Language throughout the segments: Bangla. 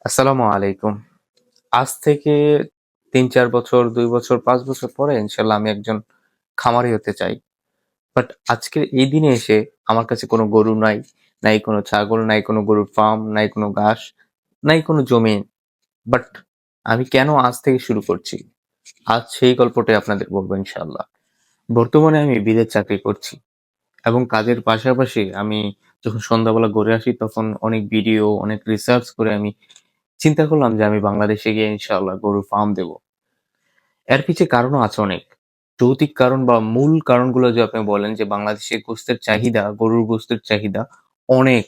আসসালামু আলাইকুম। আজ থেকে ৩-৪ বছর, ২ বছর, ৫ বছর পরে ইনশাআল্লাহ আমি একজন খামারি হতে চাই। বাট আজকের এই দিনে এসে আমার কাছে কোনো গরু নাই, নাই কোনো ছাগল, নাই কোনো গরুর ফার্ম, নাই কোনো ঘাস, নাই কোনো জমি। বাট আমি কেন আজ থেকে শুরু করছি? আজ সেই গল্পটাই আপনাদের বলব ইনশাআল্লাহ। বর্তমানে আমি বিদেশ চাকরি করছি এবং কাজের পাশাপাশি আমি যখন সন্ধ্যাবেলা ঘুরে আসি তখন অনেক ভিডিও, অনেক রিসার্চ করে আমি চিন্তা করলাম যে আমি বাংলাদেশে গিয়ে ইনশাআল্লাহ গরুর ফার্ম দেব। এর পিছে কারণও আছে অনেক। যৌতিক কারণ বা মূল কারণগুলো যদি আপনি বলেন যে বাংলাদেশে গোস্তের চাহিদা, গরুর গোস্তের চাহিদা অনেক।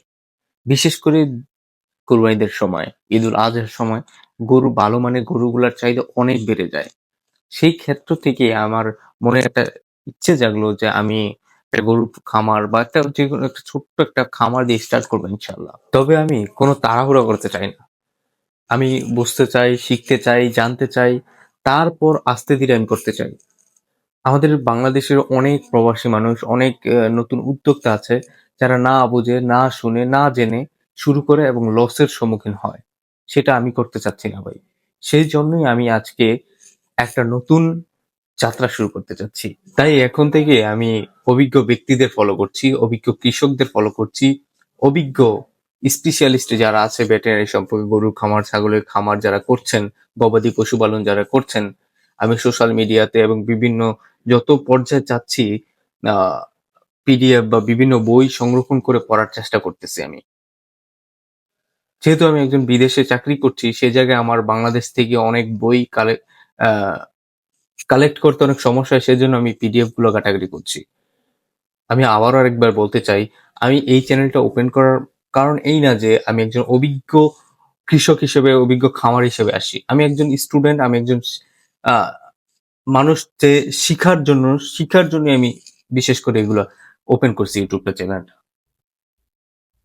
বিশেষ করে কোরবানিদের সময়, ঈদুল আজহার সময় গরু ভালো মানের গরুগুলার চাহিদা অনেক বেড়ে যায়। সেই ক্ষেত্র থেকে আমার মনে একটা ইচ্ছে জাগলো যে আমি একটা গরুর খামার বা একটা যেকোনো একটা ছোট্ট একটা খামার দিয়ে স্টার্ট করবো ইনশাআল্লাহ। তবে আমি কোনো তাড়াহুড়ো করতে চাই না। আমি বুঝতে চাই, শিখতে চাই, জানতে চাই। তারপর আস্তে ধীরে আমি করতে চাই। আমাদের বাংলাদেশের অনেক প্রবাসী মানুষ, অনেক নতুন উদ্যোক্তা আছে, যারা না বুঝে, না শুনে, না জেনে শুরু করে এবং লসের সম্মুখীন হয়। সেটা আমি করতে চাচ্ছি না ভাই। সেইজন্যই আমি আজকে একটা নতুন যাত্রা শুরু করতে চাচ্ছি। তাই এখন থেকে আমি অভিজ্ঞ ব্যক্তিদের ফলো করছি, অভিজ্ঞ কৃষকদের ফলো করছি, অভিজ্ঞ স্পেশালিস্ট যারা আছে ভেটেরিনারি সম্পর্কে গরুর খামার, ছাগলের খামার যারা করছেন, গবাদি পশুপালন যারা করছেন, আমি সোশ্যাল মিডিয়াতে এবং বিভিন্ন যত পর্যায়ে চাচ্ছি পিডিএফ বা বিভিন্ন বই সংরক্ষণ করে পড়ার চেষ্টা করতেছি আমি। যেহেতু আমি একজন বিদেশে চাকরি করছি, সে জায়গায় আমার বাংলাদেশ থেকে অনেক বই কালেক্ট করতে অনেক সমস্যা হয়, সেজন্য আমি পিডিএফ গুলো ঘাটাঘাটি করছি। আমি আবারও আরেকবার বলতে চাই, আমি এই চ্যানেলটা ওপেন করার কারণ এই না যে আমি একজন অভিজ্ঞ কৃষক হিসেবে, অভিজ্ঞ খামার হিসেবে আসি। আমি একজন স্টুডেন্ট, আমি একজন আ মানুষ যে শিখার জন্য আমি বিশেষ করে এগুলা ওপেন করছি ইউটিউবটা চ্যানেলটা।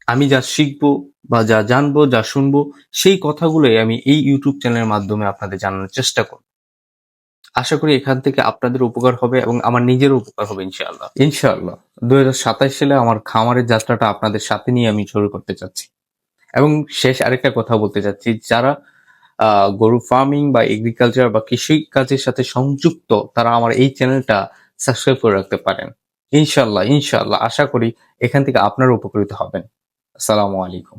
আমি যা শিখবো বা যা জানবো, যা শুনবো সেই কথাগুলোই আমি এই ইউটিউব চ্যানেলের মাধ্যমে আপনাদের জানানোর চেষ্টা করব। আশা করি এখান থেকে আপনাদের উপকার হবে এবং আমার নিজেরও উপকার হবে ইনশাআল্লাহ। ইনশাআল্লাহ ২০২৭ সালে আমার খামারের যাত্রাটা আপনাদের সাথে নিয়ে আমি শুরু করতে চাচ্ছি। এবং শেষ আরেকটা কথা বলতে চাচ্ছি, যারা গরু ফার্মিং বা এগ্রিকালচার বা কৃষি কাজের সাথে সংযুক্ত তারা আমার এই চ্যানেলটা সাবস্ক্রাইব করে রাখতে পারেন। ইনশাআল্লাহ আশা করি এখান থেকে আপনারা উপকৃত হবেন। আসসালামু আলাইকুম।